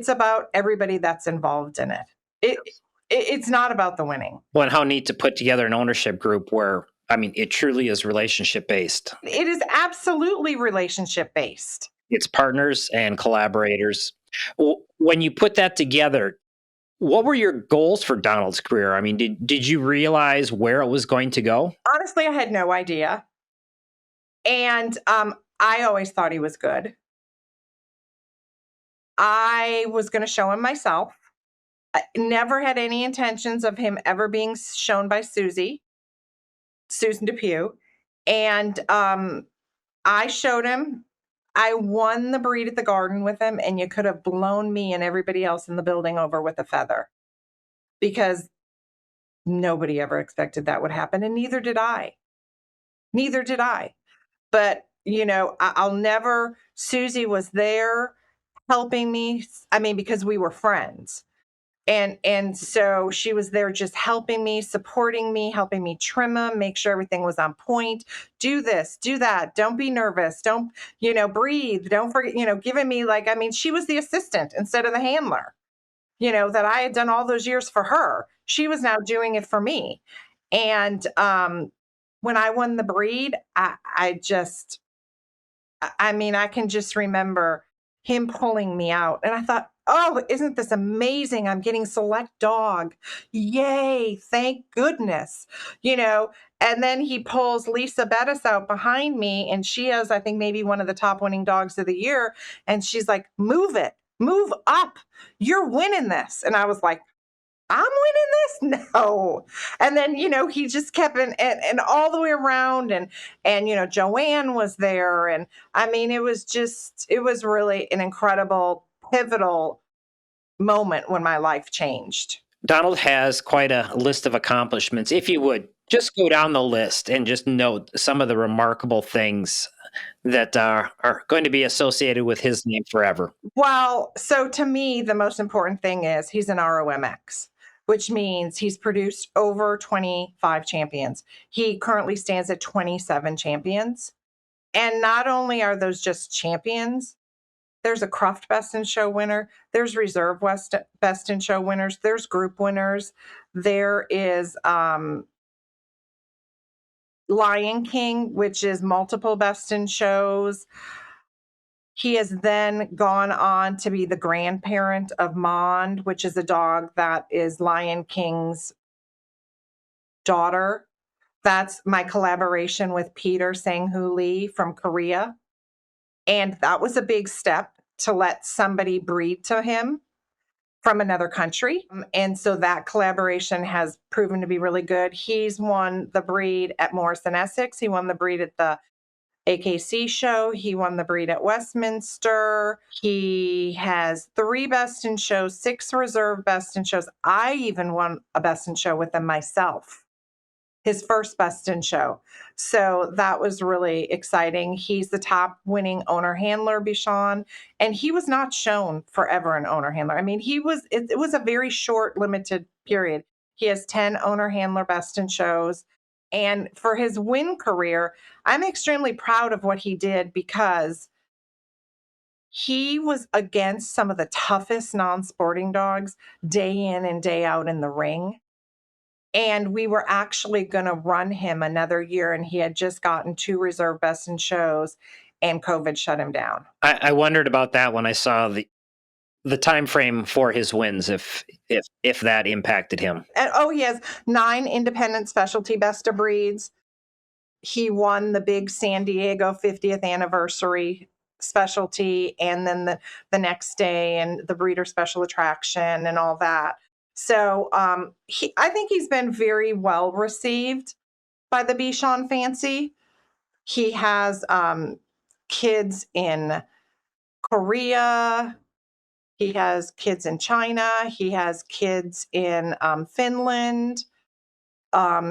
about everybody that's involved in it. It's not about the winning. Well, and how neat to put together an ownership group where, it truly is relationship based. It is absolutely relationship based. It's partners and collaborators. When you put that together, what were your goals for Donald's career? Did you realize where it was going to go? Honestly, I had no idea. And I always thought he was good. I was going to show him myself. I never had any intentions of him ever being shown by Susan Depew. And I showed him. I won the breed at the garden with him, and you could have blown me and everybody else in the building over with a feather because nobody ever expected that would happen, and neither did I. But, I'll never, Susie was there helping me. Because we were friends. And so she was there just helping me, supporting me, helping me trim them, make sure everything was on point. Do this, do that. Don't be nervous. Don't, breathe. Don't forget, giving me she was the assistant instead of the handler, that I had done all those years for her. She was now doing it for me. And when I won the breed, I can just remember him pulling me out. And I thought, oh, isn't this amazing? I'm getting select dog. Yay. Thank goodness. And then he pulls Lisa Bettis out behind me. And she is, I think, maybe one of the top winning dogs of the year. And she's like, move it, move up. You're winning this. And I was like, I'm winning this? No. And then, he just kept and all the way around and Joanne was there. And it was really an incredible, pivotal moment when my life changed. Donald has quite a list of accomplishments. If you would just go down the list and just note some of the remarkable things that are going to be associated with his name forever. Well, so to me, the most important thing is he's an ROMX. which means he's produced over 25 champions. He currently stands at 27 champions. And not only are those just champions, there's a Cruft Best in Show winner, there's Reserve Best in Show winners, there's group winners, there is Lion King, which is multiple Best in Shows. He has then gone on to be the grandparent of Mond, which is a dog that is Lion King's daughter. That's my collaboration with Peter Sang-Hoo Lee from Korea. And that was a big step to let somebody breed to him from another country. And so that collaboration has proven to be really good. He's won the breed at Morrison Essex. He won the breed at the AKC show. He won the breed at Westminster. He has 3 Best in Shows, 6 Reserve Best in Shows. I even won a Best in Show with him myself, his first Best in Show. So that was really exciting. He's the top winning owner handler Bichon, and he was not shown forever an owner handler. I mean, it was a very short, limited period. He has 10 owner handler Best in Shows. And for his win career, I'm extremely proud of what he did because he was against some of the toughest non-sporting dogs day in and day out in the ring. And we were actually going to run him another year, and he had just gotten 2 Reserve Best in Shows, and COVID shut him down. I wondered about that when I saw the time frame for his wins, if that impacted him. And he has 9 independent specialty Best of Breeds. He won the big San Diego 50th anniversary specialty, and then the next day, and the breeder special attraction and all that. So I think he's been very well received by the Bichon fancy. He has kids in Korea. He has kids in China. He has kids in Finland.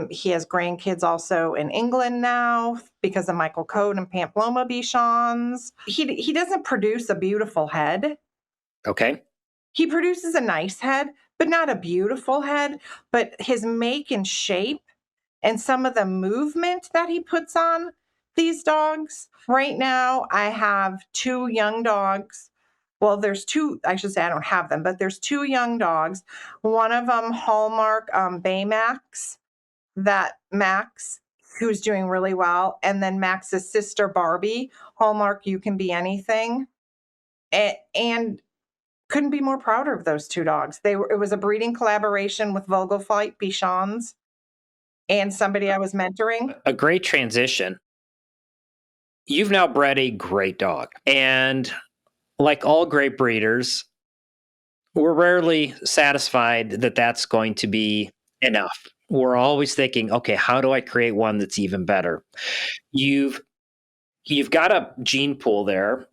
He has grandkids also in England now because of Michael Code and Pamplona Bichons. He doesn't produce a beautiful head. Okay. He produces a nice head, but not a beautiful head. But his make and shape and some of the movement that he puts on these dogs. Right now, I have 2 young dogs. Well, there's 2, I should say I don't have them, but there's 2 young dogs. One of them, Hallmark Baymax, that Max, who's doing really well. And then Max's sister, Barbie, Hallmark, You Can Be Anything. And couldn't be more prouder of those 2 dogs. It was a breeding collaboration with Vogelflight Bichons and somebody I was mentoring. A great transition. You've now bred a great dog. And like all great breeders, we're rarely satisfied that that's going to be enough. We're always thinking, okay, how do I create one that's even better? You've got a gene pool there,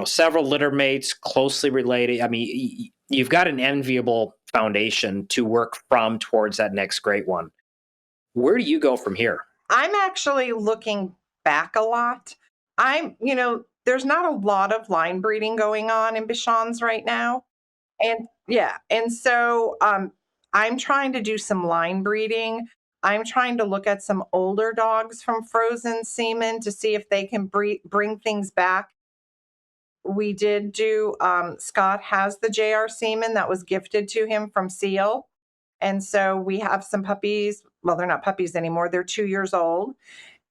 several litter mates closely related. I mean, you've got an enviable foundation to work from towards that next great one. Where do you go from here? I'm actually looking back a lot. There's not a lot of line breeding going on in Bichons right now. And so I'm trying to do some line breeding. I'm trying to look at some older dogs from frozen semen to see if they can bring things back. We did do, Scott has the JR semen that was gifted to him from Seal. And so we have some puppies. Well, they're not puppies anymore. They're 2 years old.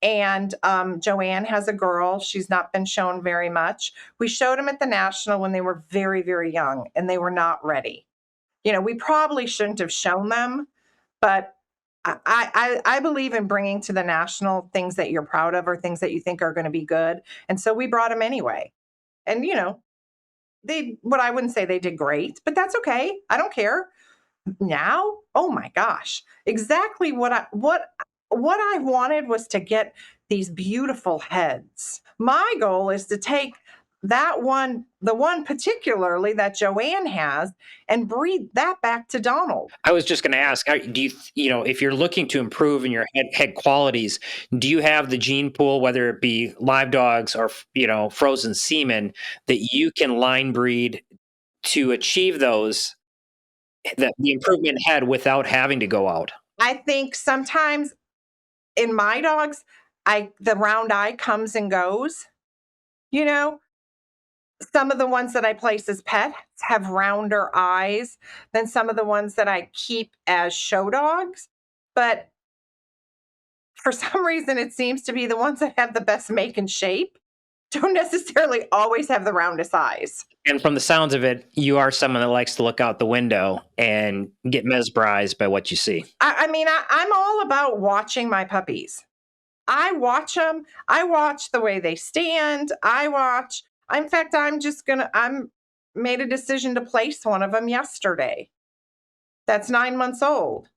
And Joanne has a girl. She's not been shown very much. We showed them at the National when they were very, very young, and they were not ready. We probably shouldn't have shown them, but I believe in bringing to the National things that you're proud of or things that you think are going to be good. And so we brought them anyway. And, I wouldn't say they did great, but that's okay. I don't care. Now, oh my gosh, exactly what I wanted was to get these beautiful heads. My goal is to take the one particularly that Joanne has, and breed that back to Donald. I was just going to ask, do you, if you're looking to improve in your head qualities, do you have the gene pool, whether it be live dogs or, frozen semen, that you can line breed to achieve those the improvement had without having to go out. I think sometimes in my dogs, the round eye comes and goes. You know, some of the ones that I place as pets have rounder eyes than some of the ones that I keep as show dogs. But for some reason, it seems to be the ones that have the best make and shape don't necessarily always have the roundest eyes. And from the sounds of it, you are someone that likes to look out the window and get mesmerized by what you see. I'm all about watching my puppies. I watch them. I watch the way they stand. In fact, I'm made a decision to place one of them yesterday. That's 9 months old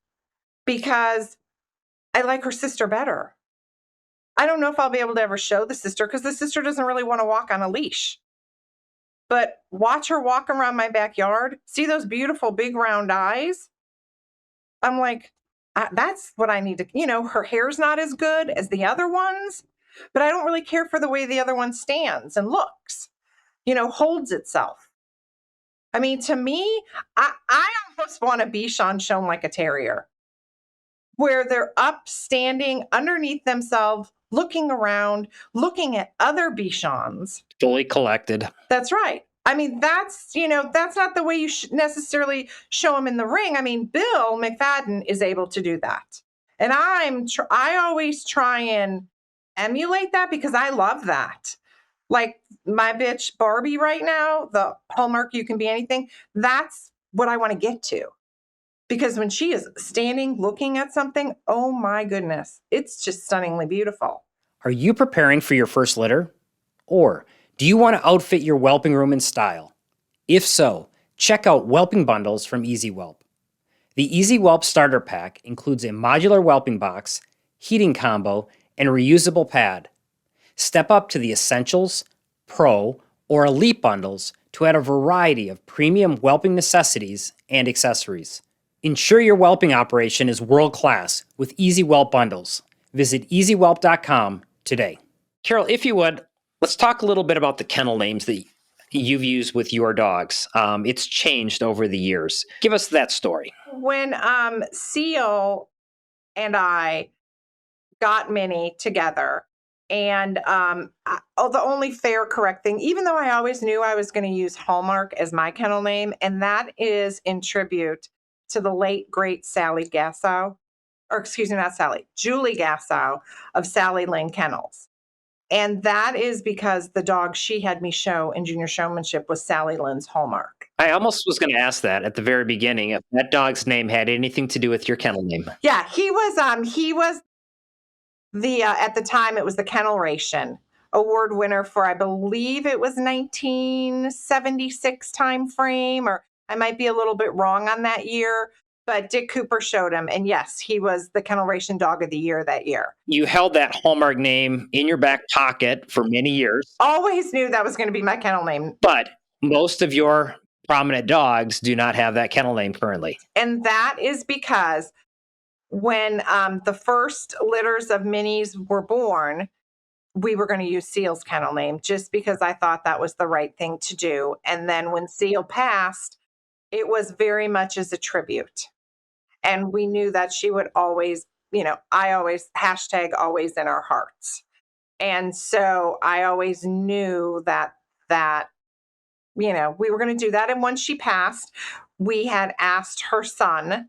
because I like her sister better. I don't know if I'll be able to ever show the sister because the sister doesn't really want to walk on a leash. But watch her walk around my backyard. See those beautiful big round eyes? I'm like, that's what I need to, her hair's not as good as the other ones, but I don't really care for the way the other one stands and looks, holds itself. I mean, to me, I almost want a Bichon shown like a terrier, where they're up, standing underneath themselves, looking around, looking at other Bichons. Fully collected. That's right. I mean, that's not the way you should necessarily show them in the ring. I mean, Bill McFadden is able to do that. And I always try and emulate that because I love that. Like my bitch Barbie right now, the Hallmark You Can Be Anything, that's what I want to get to. Because when she is standing looking at something, oh my goodness, it's just stunningly beautiful. Are you preparing for your first litter? Or do you want to outfit your whelping room in style? If so, check out Whelping Bundles from Easy Whelp. The Easy Whelp Starter Pack includes a modular whelping box, heating combo, and reusable pad. Step up to the Essentials, Pro, or Elite bundles to add a variety of premium whelping necessities and accessories. Ensure your whelping operation is world-class with Easy Whelp Bundles. Visit easywhelp.com today. Carol, if you would, let's talk a little bit about the kennel names that you've used with your dogs. It's changed over the years. Give us that story. When Seal and I got Minnie together, and the only fair, correct thing, even though I always knew I was going to use Hallmark as my kennel name, and that is in tribute to the late, great Sally Gassow, or excuse me, not Sally, Julie Gassow of Sally Lane Kennels. And that is because the dog she had me show in junior showmanship was Sally Lynn's Hallmark. I almost was going to ask that at the very beginning, if that dog's name had anything to do with your kennel name. Yeah, he was the, at the time it was the Kennel Ration award winner for, I believe it was 1976 time frame, or I might be a little bit wrong on that year, but Dick Cooper showed him. And yes, he was the Kennel Ration Dog of the Year that year. You held that Hallmark name in your back pocket for many years. Always knew that was going to be my kennel name. But most of your prominent dogs do not have that kennel name currently. And that is because when the first litters of Minnies were born, we were going to use Seal's kennel name just because I thought that was the right thing to do. And then when Seal passed, it was very much as a tribute. And we knew that she would always, I always hashtag always in our hearts. And so I always knew that we were going to do that. And when she passed, we had asked her son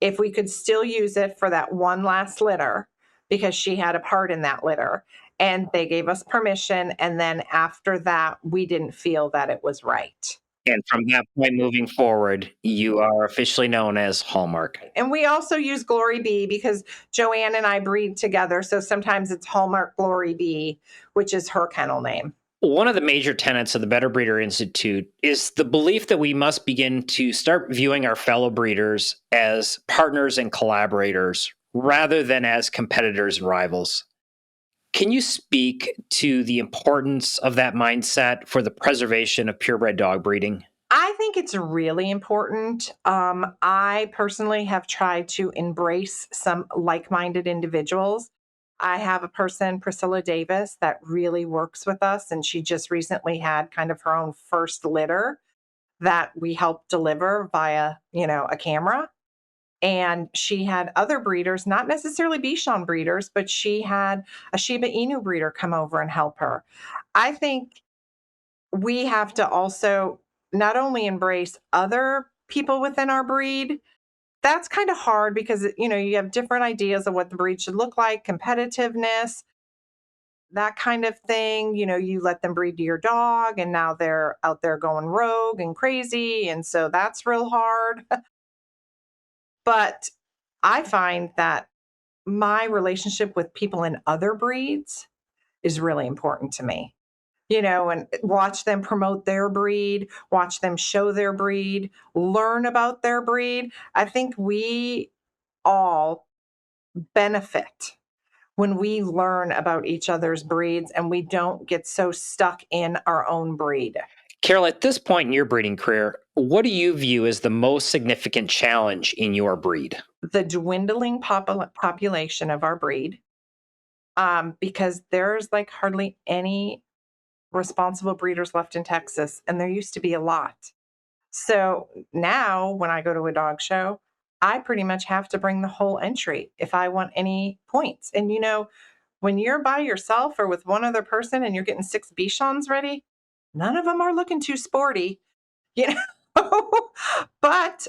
if we could still use it for that one last litter because she had a part in that litter. And they gave us permission. And then after that, we didn't feel that it was right. And from that point moving forward, you are officially known as Hallmark. And we also use Glory Bee because Joanne and I breed together. So sometimes it's Hallmark Glory Bee, which is her kennel name. One of the major tenets of the Better Breeder Institute is the belief that we must begin to start viewing our fellow breeders as partners and collaborators rather than as competitors and rivals. Can you speak to the importance of that mindset for the preservation of purebred dog breeding? I think it's really important. I personally have tried to embrace some like-minded individuals. I have a person, Priscilla Davis, that really works with us, and she just recently had kind of her own first litter. that we helped deliver via, a camera. And she had other breeders, not necessarily Bichon breeders, but she had a Shiba Inu breeder come over and help her. I think we have to also not only embrace other people within our breed. That's kind of hard because, you have different ideas of what the breed should look like, competitiveness, that kind of thing. You let them breed to your dog and now they're out there going rogue and crazy. And so that's real hard. But I find that my relationship with people in other breeds is really important to me. And watch them promote their breed, watch them show their breed, learn about their breed. I think we all benefit when we learn about each other's breeds and we don't get so stuck in our own breed. Carol, at this point in your breeding career, what do you view as the most significant challenge in your breed? The dwindling population of our breed, because there's like hardly any responsible breeders left in Texas, and there used to be a lot. So now when I go to a dog show, I pretty much have to bring the whole entry if I want any points. And when you're by yourself or with one other person and you're getting 6 Bichons ready, none of them are looking too sporty, you know. But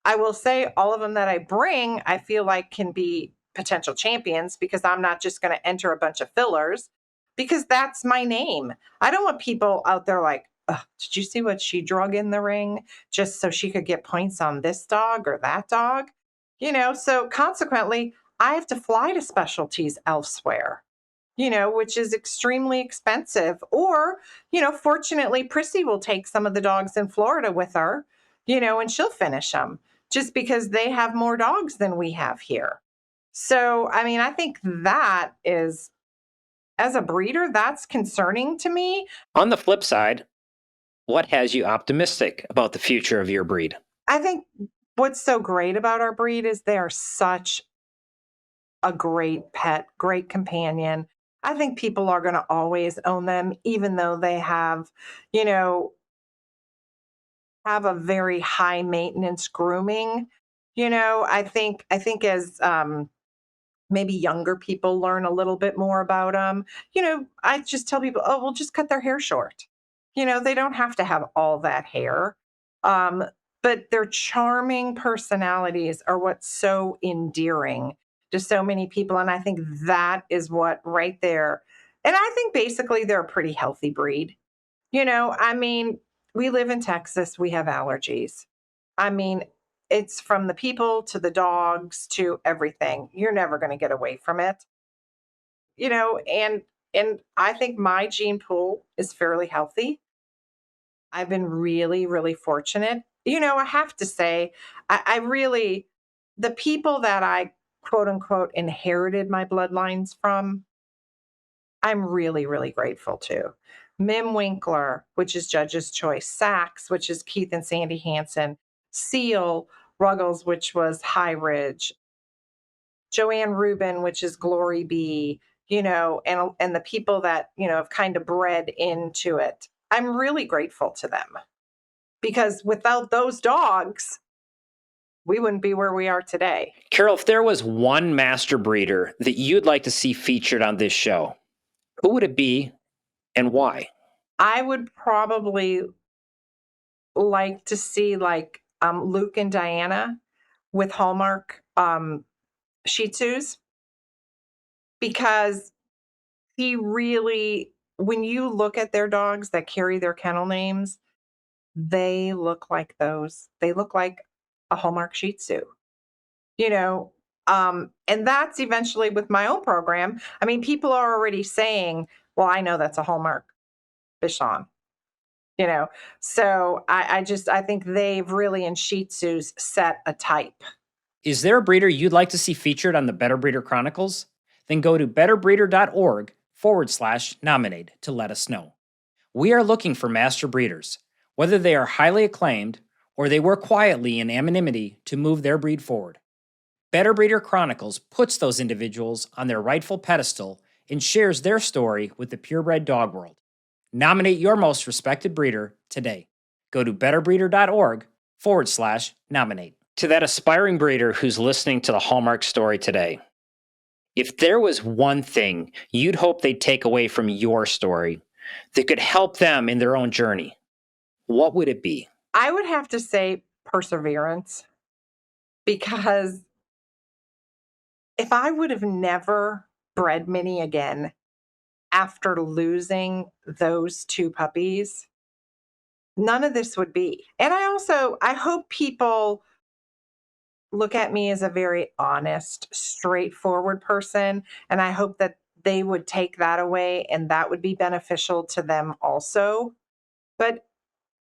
I will say all of them that I bring, I feel like can be potential champions because I'm not just going to enter a bunch of fillers because that's my name. I don't want people out there like, "Ugh, did you see what she drug in the ring just so she could get points on this dog or that dog?" So consequently, I have to fly to specialties elsewhere, which is extremely expensive. Or, fortunately, Prissy will take some of the dogs in Florida with her, and she'll finish them just because they have more dogs than we have here. So, I mean, I think that is, as a breeder, that's concerning to me. On the flip side, what has you optimistic about the future of your breed? I think what's so great about our breed is they are such a great pet, great companion. I think people are going to always own them, even though they you know, have a very high maintenance grooming. I think as maybe younger people learn a little bit more about them, I just tell people, oh, well, just cut their hair short. They don't have to have all that hair. Um, but their charming personalities are what's so endearing to so many people. And I think that is what right there. And I think basically they're a pretty healthy breed. I mean, we live in Texas, we have allergies. I mean, it's from the people to the dogs to everything. You're never going to get away from it. And I think my gene pool is fairly healthy. I've been really, really fortunate. I have to say, I really, the people that I quote unquote inherited my bloodlines from, I'm really, really grateful to. Mim Winkler, which is Judge's Choice, Sachs, which is Keith and Sandy Hansen, Seal, Ruggles, which was High Ridge, Joanne Rubin, which is Glory Bee, and the people that, have kind of bred into it. I'm really grateful to them because without those dogs, we wouldn't be where we are today. Carol, if there was one master breeder that you'd like to see featured on this show, who would it be and why? I would probably like to see like Luke and Diana with Hallmark Shih Tzus, because he really, when you look at their dogs that carry their kennel names, they look like those. They look like a Hallmark Shih Tzu, you know. And that's eventually with my own program. I mean, people are already saying, well, I know that's a Hallmark Bichon, So I think they've really in Shih Tzus set a type. Is there a breeder you'd like to see featured on the Better Breeder Chronicles? Then go to betterbreeder.org/nominate to let us know. We are looking for master breeders, whether they are highly acclaimed or they work quietly in anonymity to move their breed forward. Better Breeder Chronicles puts those individuals on their rightful pedestal and shares their story with the purebred dog world. Nominate your most respected breeder today. Go to betterbreeder.org/nominate. To that aspiring breeder who's listening to the Hallmark story today, if there was one thing you'd hope they'd take away from your story that could help them in their own journey, what would it be? I would have to say perseverance, because if I would have never bred Minnie again after losing those two puppies, none of this would be. And I hope people look at me as a very honest, straightforward person. And I hope that they would take that away and that would be beneficial to them also. But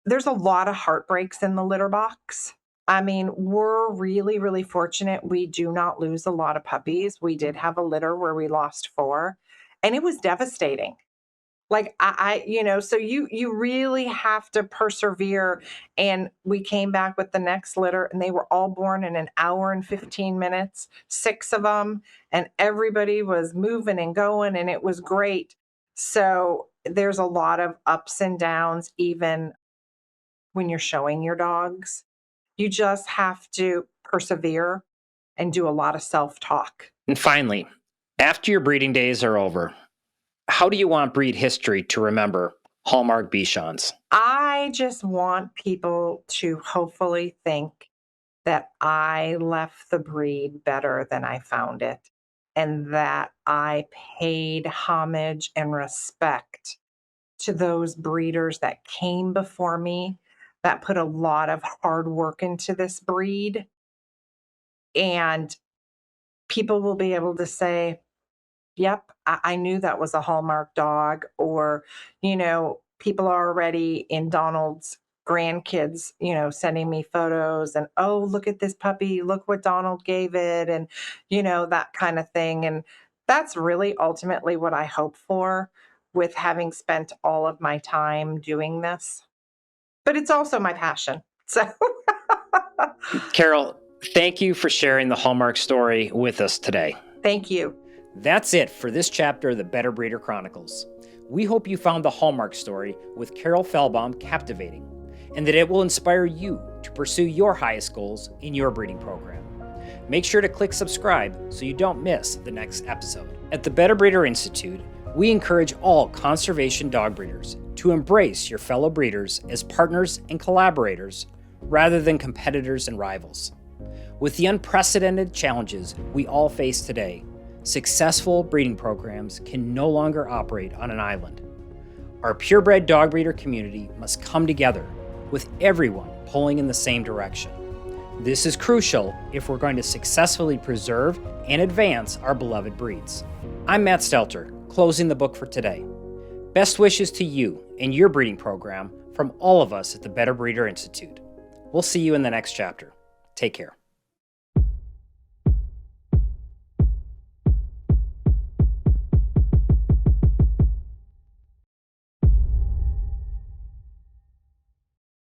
there's a lot of heartbreaks in the litter box. I mean, we're really, really fortunate. We do not lose a lot of puppies. We did have a litter where we lost 4, and it was devastating. Like so you really have to persevere. And we came back with the next litter and they were all born in an hour and 15 minutes, 6 of them, and everybody was moving and going and it was great. So there's a lot of ups and downs, even when you're showing your dogs. You just have to persevere and do a lot of self-talk. And finally, after your breeding days are over, how do you want breed history to remember Hallmark Bichons? I just want people to hopefully think that I left the breed better than I found it, and that I paid homage and respect to those breeders that came before me, that put a lot of hard work into this breed. And people will be able to say, yep, I knew that was a Hallmark dog. Or, people are already in Donald's grandkids, sending me photos and, oh, look at this puppy. Look what Donald gave it. And, that kind of thing. And that's really ultimately what I hope for with having spent all of my time doing this. But it's also my passion. So, Carol, thank you for sharing the Hallmark story with us today. Thank you. That's it for this chapter of the Better Breeder Chronicles. We hope you found the Hallmark story with Carol Felbaum captivating, and that it will inspire you to pursue your highest goals in your breeding program. Make sure to click subscribe so you don't miss the next episode. At the Better Breeder Institute, we encourage all conservation dog breeders to embrace your fellow breeders as partners and collaborators rather than competitors and rivals. With the unprecedented challenges we all face today, successful breeding programs can no longer operate on an island. Our purebred dog breeder community must come together with everyone pulling in the same direction. This is crucial if we're going to successfully preserve and advance our beloved breeds. I'm Matt Stelter, closing the book for today. Best wishes to you and your breeding program from all of us at the Better Breeder Institute. We'll see you in the next chapter. Take care.